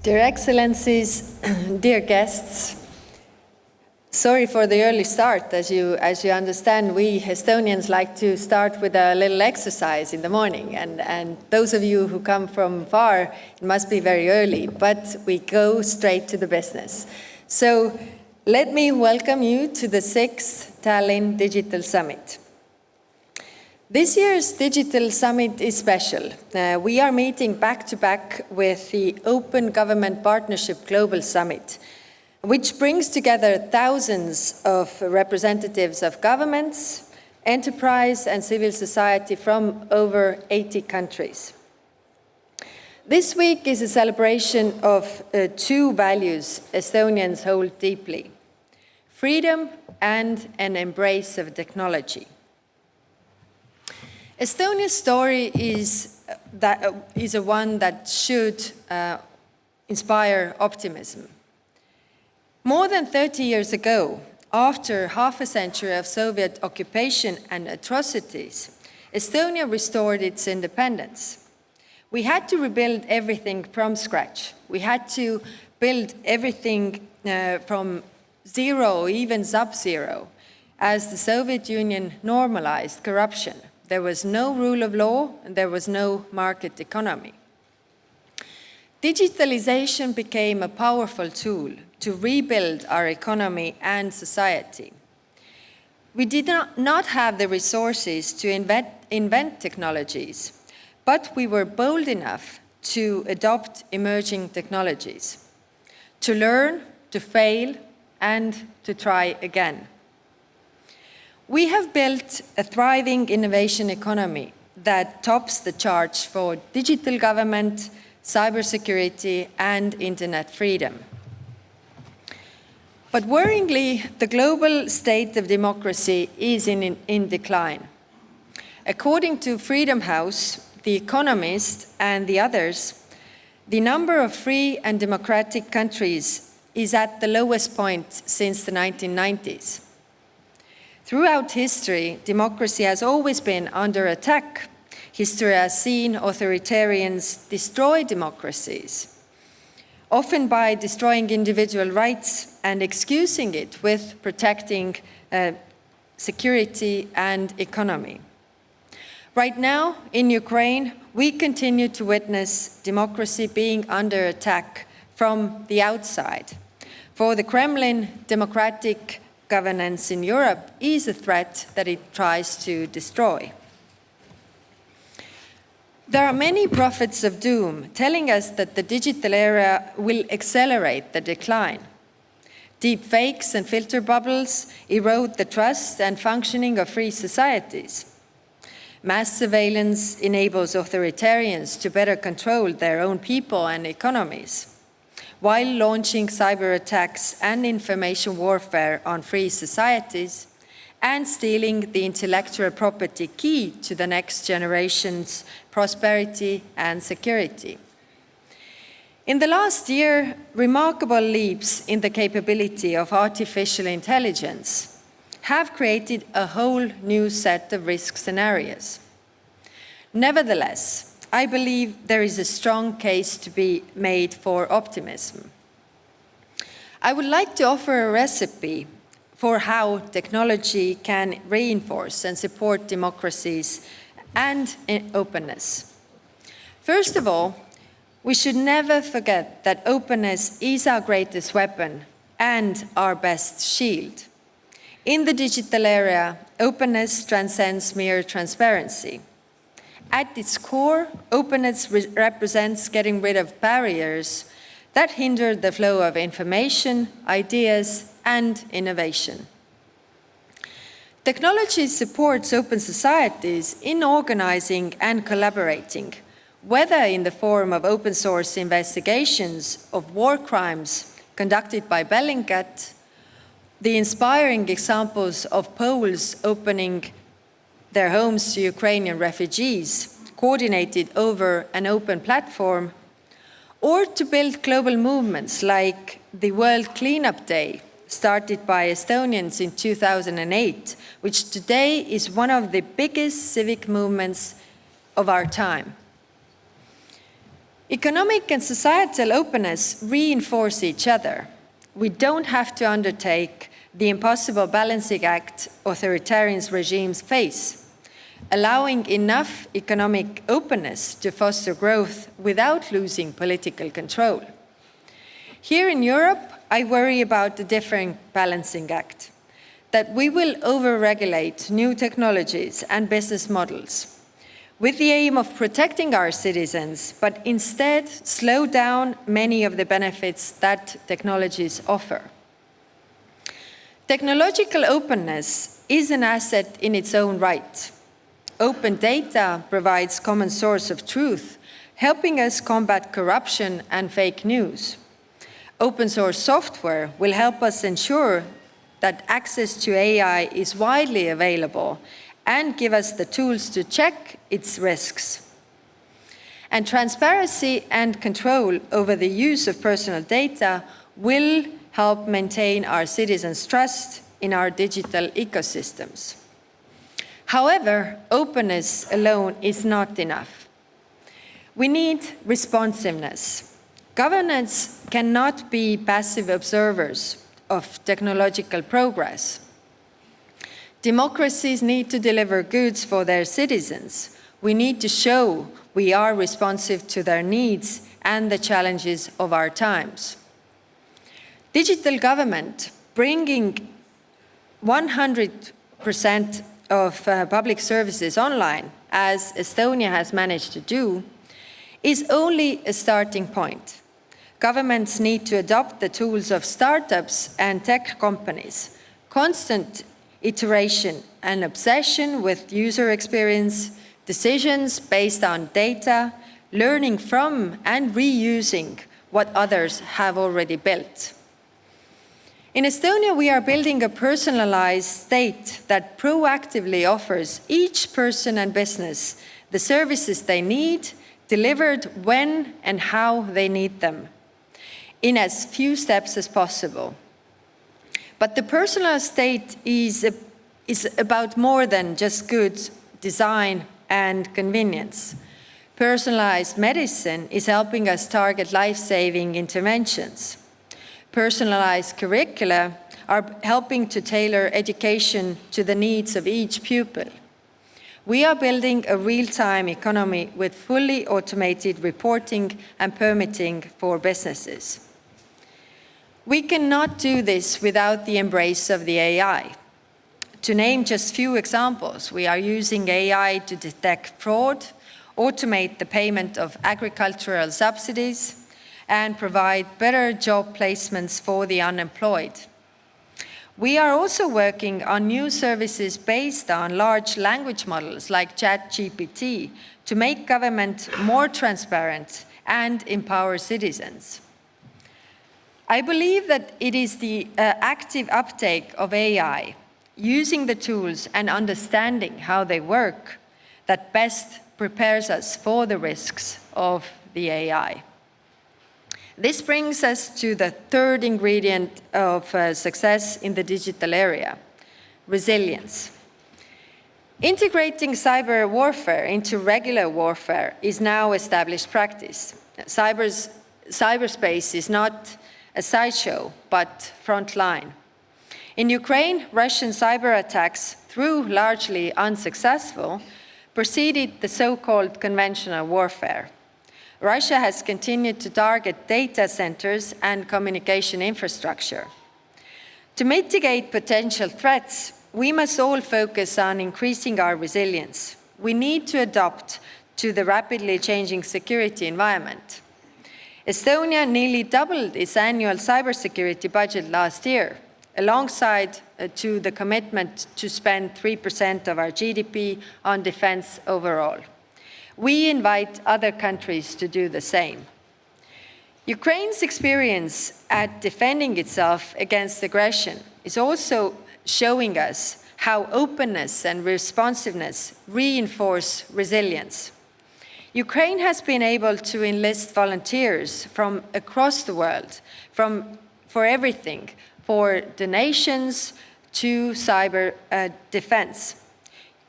Dear Excellencies, dear guests, sorry for the early start. As you understand, we Estonians like to start with a little exercise in the morning, and those of you who come from far, it must be very early, but we go straight to the business. So let me welcome you to the 6th Tallinn Digital Summit. This year's Digital Summit is special. We are meeting back-to-back with the Open Government Partnership Global Summit, which brings together thousands of representatives of governments, enterprise and civil society from over 80 countries. This week is a celebration of two values Estonians hold deeply: freedom and an embrace of technology. Estonia's story is one that should inspire optimism. More than 30 years ago, after half a century of Soviet occupation and atrocities, Estonia restored its independence. We had to rebuild everything from scratch. We had to build everything from zero, even sub-zero, as the Soviet Union normalized corruption. There was no rule of law, and there was no market economy. Digitalization became a powerful tool to rebuild our economy and society. We did not have the resources to invent technologies, but we were bold enough to adopt emerging technologies, to learn, to fail, and to try again. We have built a thriving innovation economy that tops the charts for digital government, cybersecurity, and internet freedom. But worryingly, the global state of democracy is in decline. According to Freedom House, The Economist, and the others, the number of free and democratic countries is at the lowest point since the 1990s. Throughout history, democracy has always been under attack. History has seen authoritarians destroy democracies, often by destroying individual rights and excusing it with protecting security and economy. Right now, in Ukraine, we continue to witness democracy being under attack from the outside. For the Kremlin, democratic governance in Europe is a threat that it tries to destroy. There are many prophets of doom telling us that the digital era will accelerate the decline. Deep fakes and filter bubbles erode the trust and functioning of free societies. Mass surveillance enables authoritarians to better control their own people and economies, while launching cyber attacks and information warfare on free societies and stealing the intellectual property key to the next generation's prosperity and security. In the last year, remarkable leaps in the capability of artificial intelligence have created a whole new set of risk scenarios. Nevertheless, I believe there is a strong case to be made for optimism. I would like to offer a recipe for how technology can reinforce and support democracies and openness. First of all, we should never forget that openness is our greatest weapon and our best shield. In the digital era, openness transcends mere transparency. At its core, openness represents getting rid of barriers that hinder the flow of information, ideas, and innovation. Technology supports open societies in organizing and collaborating, whether in the form of open source investigations of war crimes conducted by Bellingcat, the inspiring examples of Poles opening their homes to Ukrainian refugees, coordinated over an open platform, or to build global movements like the World Cleanup Day, started by Estonians in 2008, which today is one of the biggest civic movements of our time. Economic and societal openness reinforce each other. We don't have to undertake the impossible balancing act authoritarian regimes face, allowing enough economic openness to foster growth without losing political control. Here in Europe, I worry about the different balancing act, that we will over-regulate new technologies and business models with the aim of protecting our citizens, but instead slow down many of the benefits that technologies offer. Technological openness is an asset in its own right. Open data provides common source of truth, helping us combat corruption and fake news. Open source software will help us ensure that access to AI is widely available and give us the tools to check its risks. And transparency and control over the use of personal data will help maintain our citizens' trust in our digital ecosystems. However, openness alone is not enough. We need responsiveness. Governments cannot be passive observers of technological progress. Democracies need to deliver goods for their citizens. We need to show we are responsive to their needs and the challenges of our times. Digital government, bringing 100% of public services online, as Estonia has managed to do, is only a starting point. Governments need to adopt the tools of startups and tech companies. Constant iteration and obsession with user experience, decisions based on data, learning from and reusing what others have already built. In Estonia, we are building a personalized state that proactively offers each person and business the services they need, delivered when and how they need them, in as few steps as possible. But the personal state is about more than just goods, design, and convenience. Personalized medicine is helping us target life-saving interventions. Personalized curricula are helping to tailor education to the needs of each pupil. We are building a real-time economy with fully automated reporting and permitting for businesses. We cannot do this without the embrace of the AI. To name just few examples, we are using AI to detect fraud, automate the payment of agricultural subsidies, and provide better job placements for the unemployed. We are also working on new services based on large language models like ChatGPT to make government more transparent and empower citizens. I believe that it is the active uptake of AI, using the tools and understanding how they work, that best prepares us for the risks of the AI. This brings us to the third ingredient of success in the digital area, resilience. Integrating cyber warfare into regular warfare is now established practice. Cyberspace is not a sideshow, but frontline. In Ukraine, Russian cyber attacks, though largely unsuccessful, preceded the so-called conventional warfare. Russia has continued to target data centers and communication infrastructure. To mitigate potential threats, we must all focus on increasing our resilience. We need to adapt to the rapidly changing security environment. Estonia nearly doubled its annual cybersecurity budget last year, alongside to the commitment to spend 3% of our GDP on defense overall. We invite other countries to do the same. Ukraine's experience at defending itself against aggression is also showing us how openness and responsiveness reinforce resilience. Ukraine has been able to enlist volunteers from across the world, for everything, for donations to cyber defense.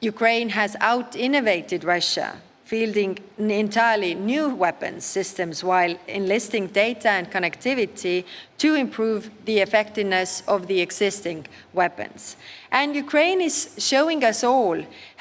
Ukraine has out-innovated Russia fielding entirely new weapons systems while enlisting data and connectivity to improve the effectiveness of the existing weapons. And Ukraine is showing us all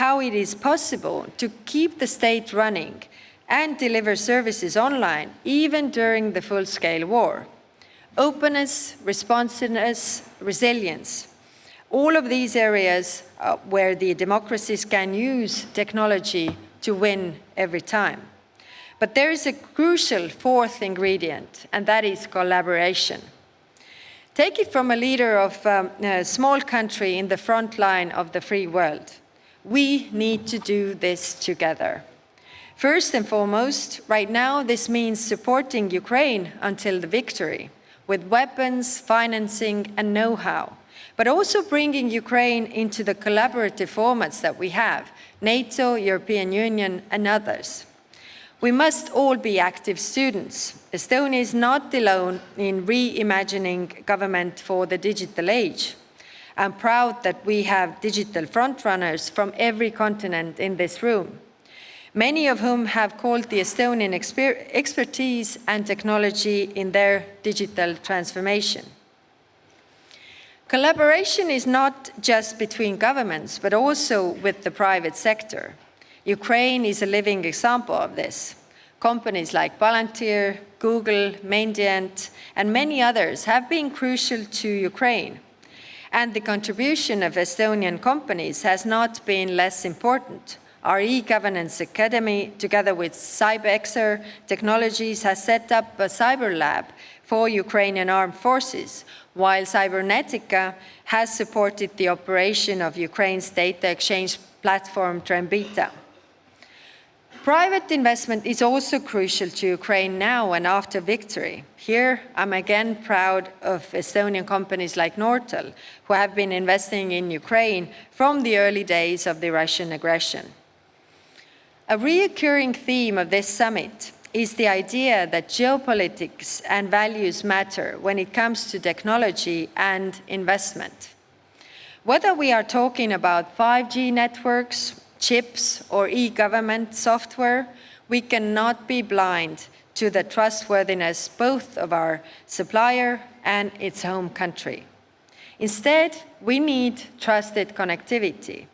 how it is possible to keep the state running and deliver services online, even during the full-scale war. Openness, responsiveness, resilience. All of these areas where the democracies can use technology to win every time. But there is a crucial fourth ingredient, and that is collaboration. Take it from a leader of a small country in the front line of the free world. We need to do this together. First and foremost, right now, this means supporting Ukraine until the victory, with weapons, financing, and know-how, but also bringing Ukraine into the collaborative formats that we have, NATO, European Union, and others. We must all be active students. Estonia is not alone in reimagining government for the digital age. I'm proud that we have digital frontrunners from every continent in this room, many of whom have called the Estonian expertise and technology in their digital transformation. Collaboration is not just between governments, but also with the private sector. Ukraine is a living example of this. Companies like Palantir, Google, Mandiant, and many others have been crucial to Ukraine. And the contribution of Estonian companies has not been less important. Our e-governance academy, together with CyberXer Technologies, has set up a cyber lab for Ukrainian armed forces, while Cybernetica has supported the operation of Ukraine's data exchange platform Trembita. Private investment is also crucial to Ukraine now and after victory. Here, I'm again proud of Estonian companies like Nortal, who have been investing in Ukraine from the early days of the Russian aggression. A recurring theme of this summit is the idea that geopolitics and values matter when it comes to technology and investment. Whether we are talking about 5G networks, chips, or e-government software, we cannot be blind to the trustworthiness both of our supplier and its home country. Instead, we need trusted connectivity.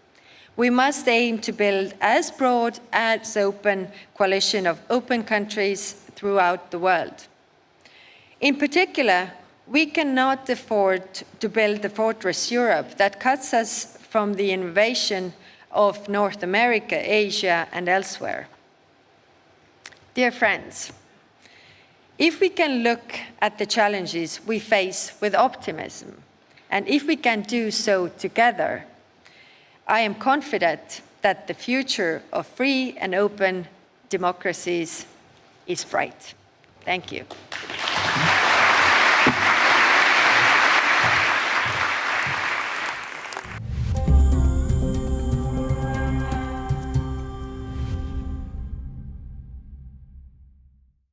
We must aim to build as broad as open coalition of open countries throughout the world. In particular, we cannot afford to build the fortress Europe that cuts us from the innovation of North America, Asia, and elsewhere. Dear friends, if we can look at the challenges we face with optimism, and if we can do so together, I am confident that the future of free and open democracies is bright. Thank you.